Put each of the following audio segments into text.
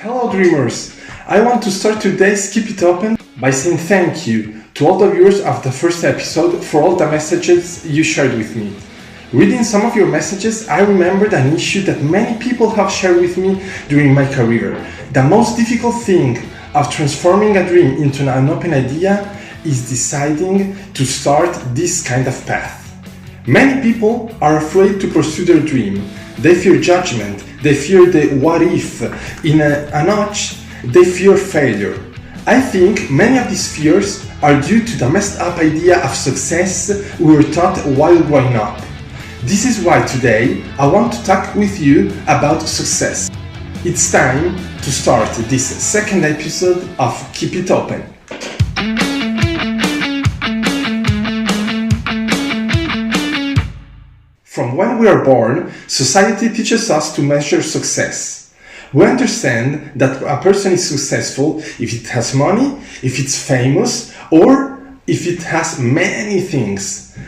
Hello dreamers! I want to start today's Keep It Open by saying thank you to all the viewers of the first episode for all the messages you shared with me. Reading some of your messages, I remembered an issue that many people have shared with me during my career. The most difficult thing of transforming a dream into an open idea is deciding to start this kind of path. Many people are afraid to pursue their dream. They fear judgment, they fear the what if. In a notch, they fear failure. I think many of these fears are due to the messed up idea of success we were taught while growing up. This is why today I want to talk with you about success. It's time to start this second episode of Keep It Open. From when we are born, society teaches us to measure success. We understand that a person is successful if it has money, if it's famous, or if it has many things.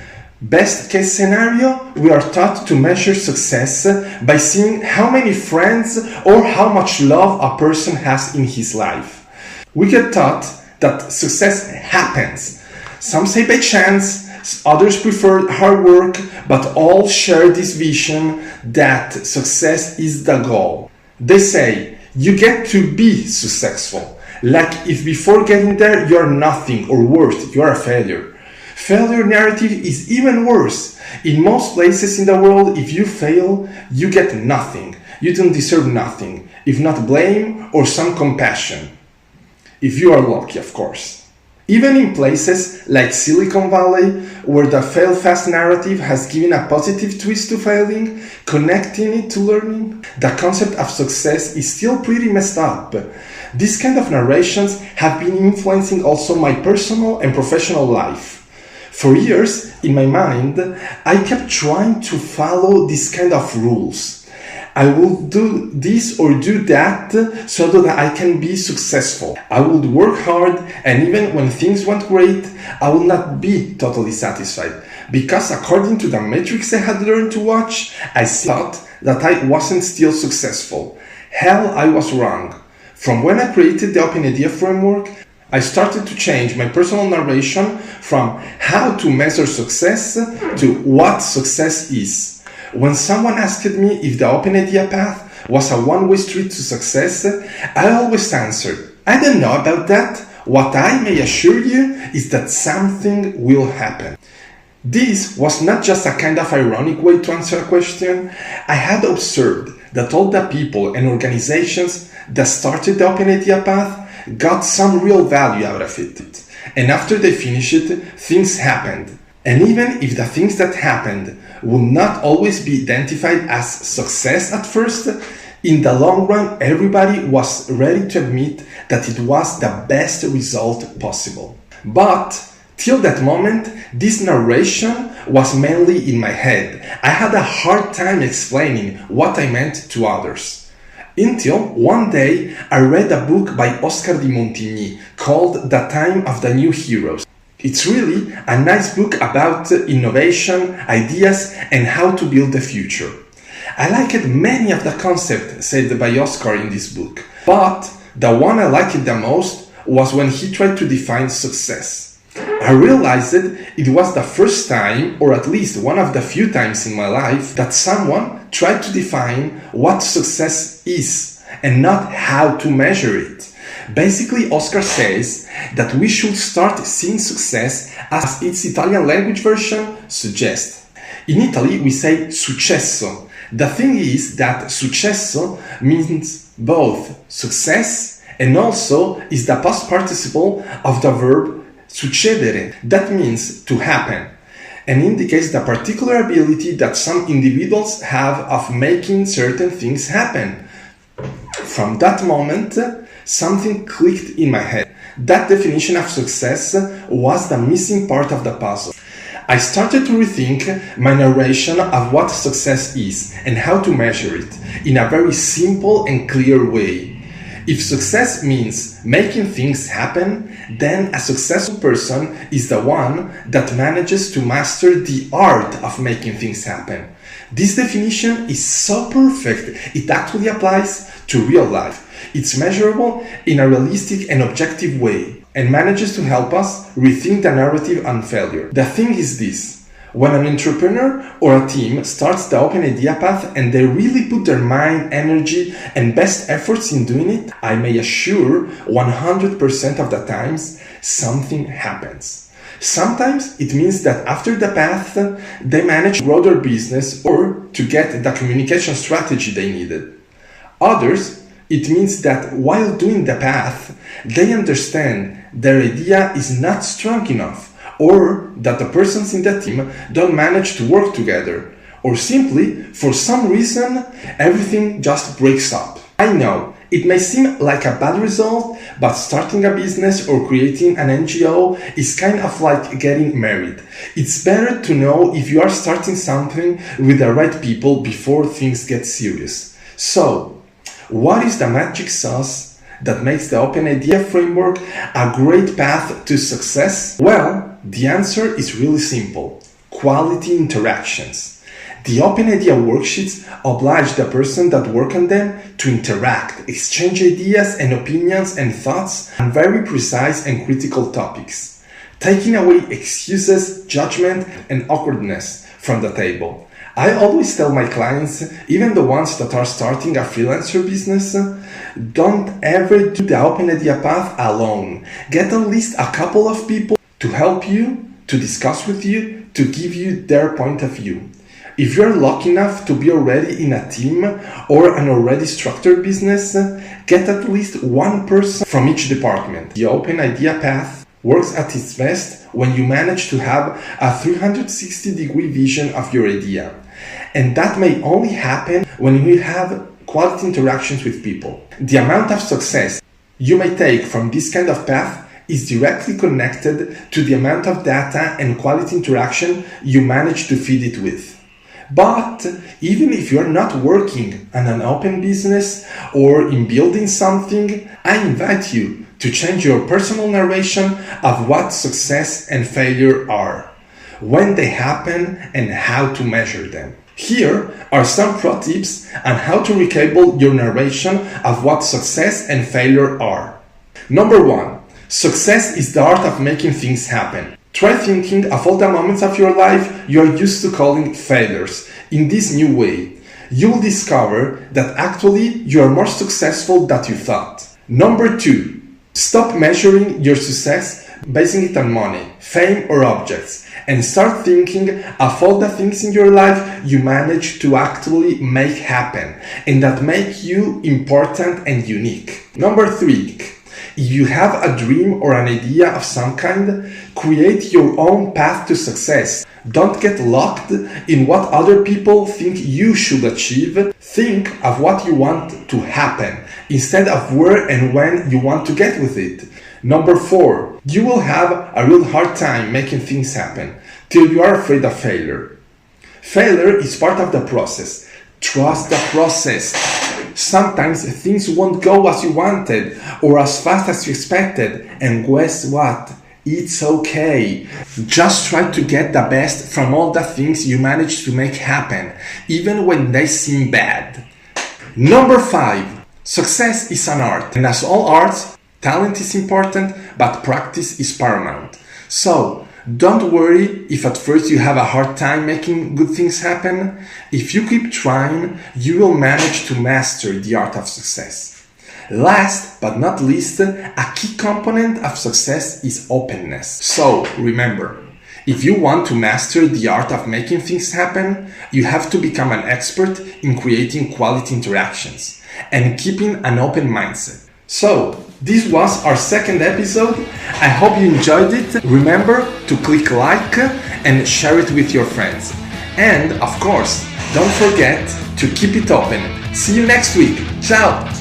Best case scenario, we are taught to measure success by seeing how many friends or how much love a person has in his life. We get taught that success happens. Some say by chance, others prefer hard work, but all share this vision that success is the goal. They say, you get to be successful. Like if before getting there you're nothing, or worse, you're a failure. Failure narrative is even worse. In most places in the world, if you fail, you get nothing. You don't deserve nothing, if not blame or some compassion. If you are lucky, of course. Even in places like Silicon Valley, where the fail fast narrative has given a positive twist to failing, connecting it to learning, the concept of success is still pretty messed up. These kind of narrations have been influencing also my personal and professional life. For years, in my mind, I kept trying to follow this kind of rules. I will do this or do that so that I can be successful. I would work hard, and even when things went great, I will not be totally satisfied. Because according to the metrics I had learned to watch, I thought that I wasn't still successful. Hell, I was wrong. From when I created the Open Idea Framework, I started to change my personal narration from how to measure success to what success is. When someone asked me if the Open Idea path was a one-way street to success, I always answered, I don't know about that. What I may assure you is that something will happen. This was not just a kind of ironic way to answer a question. I had observed that all the people and organizations that started the Open Idea path got some real value out of it. And after they finished it, things happened. And even if the things that happened will not always be identified as success at first, in the long run, everybody was ready to admit that it was the best result possible. But till that moment, this narration was mainly in my head. I had a hard time explaining what I meant to others. Until one day I read a book by Oscar de Montigny called The Time of the New Heroes. It's really a nice book about innovation, ideas, and how to build the future. I liked many of the concepts said by Oscar in this book, but the one I liked the most was when he tried to define success. I realized it was the first time, or at least one of the few times in my life, that someone tried to define what success is and not how to measure it. Basically, Oscar says that we should start seeing success as its Italian language version suggests. In Italy, we say successo. The thing is that successo means both success and also is the past participle of the verb succedere. That means to happen, and indicates the particular ability that some individuals have of making certain things happen. From that moment, something clicked in my head. That definition of success was the missing part of the puzzle. I started to rethink my narration of what success is and how to measure it in a very simple and clear way. If success means making things happen, then a successful person is the one that manages to master the art of making things happen. This definition is so perfect, it actually applies to real life. It's measurable in a realistic and objective way and manages to help us rethink the narrative on failure. The thing is this. When an entrepreneur or a team starts the open idea path and they really put their mind, energy, and best efforts in doing it, I may assure 100% of the times something happens. Sometimes it means that after the path, they manage to grow their business or to get the communication strategy they needed. Others, it means that while doing the path, they understand their idea is not strong enough, or that the persons in the team don't manage to work together, or simply, for some reason, everything just breaks up. I know, it may seem like a bad result, but starting a business or creating an NGO is kind of like getting married. It's better to know if you are starting something with the right people before things get serious. So, what is the magic sauce that makes the Open Idea Framework a great path to success? Well, the answer is really simple. Quality interactions. The Open Idea worksheets oblige the person that work on them to interact, exchange ideas and opinions and thoughts on very precise and critical topics, taking away excuses, judgment, and awkwardness from the table. I always tell my clients, even the ones that are starting a freelancer business, don't ever do the Open Idea path alone. Get at least a couple of people to help you, to discuss with you, to give you their point of view. If you're lucky enough to be already in a team or an already structured business, get at least one person from each department. The Open Idea path works at its best when you manage to have a 360-degree vision of your idea. And that may only happen when you have quality interactions with people. The amount of success you may take from this kind of path is directly connected to the amount of data and quality interaction you manage to feed it with. But even if you're not working on an open business or in building something, I invite you to change your personal narration of what success and failure are, when they happen, and how to measure them. Here are some pro tips on how to recable your narration of what success and failure are. Number 1. Success is the art of making things happen. Try thinking of all the moments of your life you are used to calling failures in this new way. You will discover that actually you are more successful than you thought. Number 2. Stop measuring your success basing it on money, fame, or objects, and start thinking of all the things in your life you manage to actually make happen and that make you important and unique. Number 3. If you have a dream or an idea of some kind, create your own path to success. Don't get locked in what other people think you should achieve. Think of what you want to happen instead of where and when you want to get with it. Number 4, you will have a real hard time making things happen till you are afraid of failure. Failure is part of the process. Trust the process. Sometimes things won't go as you wanted or as fast as you expected, and guess what? It's okay. Just try to get the best from all the things you managed to make happen, even when they seem bad. Number 5. Success is an art, and as all arts, talent is important, but practice is paramount. So, don't worry if at first you have a hard time making good things happen. If you keep trying, you will manage to master the art of success. Last but not least, a key component of success is openness. So, remember, if you want to master the art of making things happen, you have to become an expert in creating quality interactions and keeping an open mindset. So, this was our second episode. I hope you enjoyed it. Remember to click like and share it with your friends. And of course, don't forget to keep it open. See you next week. Ciao!